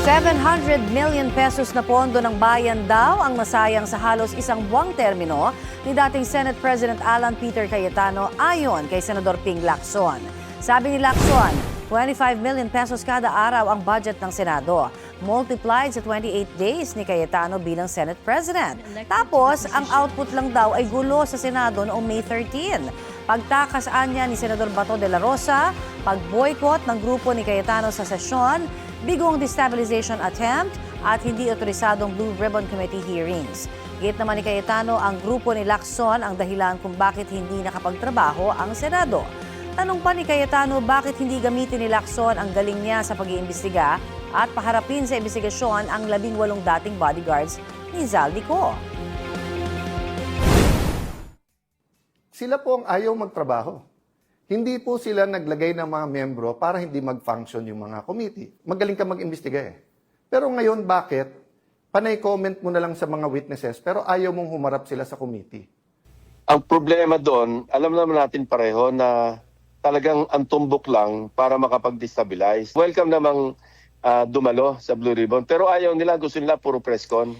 700 million pesos na pondo ng bayan daw ang nasayang sa halos isang buwang termino ni dating Senate President Alan Peter Cayetano ayon kay Senador Ping Lacson. Sabi ni Lacson, 25 million pesos kada araw ang budget ng Senado, multiplied sa 28 days ni Cayetano bilang Senate President. Tapos, ang output lang daw ay gulo sa Senado noong May 13. Pagtakasaan niya ni Senador Bato de la Rosa, pag-boycott ng grupo ni Cayetano sa sesyon, bigong destabilization attempt at hindi otorisadong Blue Ribbon Committee hearings. Gate naman ni Cayetano, ang grupo ni Lacson ang dahilan kung bakit hindi nakapagtrabaho ang Senado. Tanong pa ni Cayetano bakit hindi gamitin ni Lacson ang galing niya sa pag-iimbestiga at paharapin sa imbestigasyon ang 18 dating bodyguards ni Zaldico. Sila po ang ayaw magtrabaho. Hindi po sila naglagay ng mga membro para hindi mag-function yung mga committee. Magaling ka mag-imbestiga eh. Pero ngayon, bakit? Panay comment mo na lang sa mga witnesses pero ayaw mong humarap sila sa committee. Ang problema doon, alam naman natin pareho na talagang ang tumbok lang para makapag-destabilize. Welcome namang dumalo sa Blue Ribbon. Pero ayaw nila, gusto nila puro press con.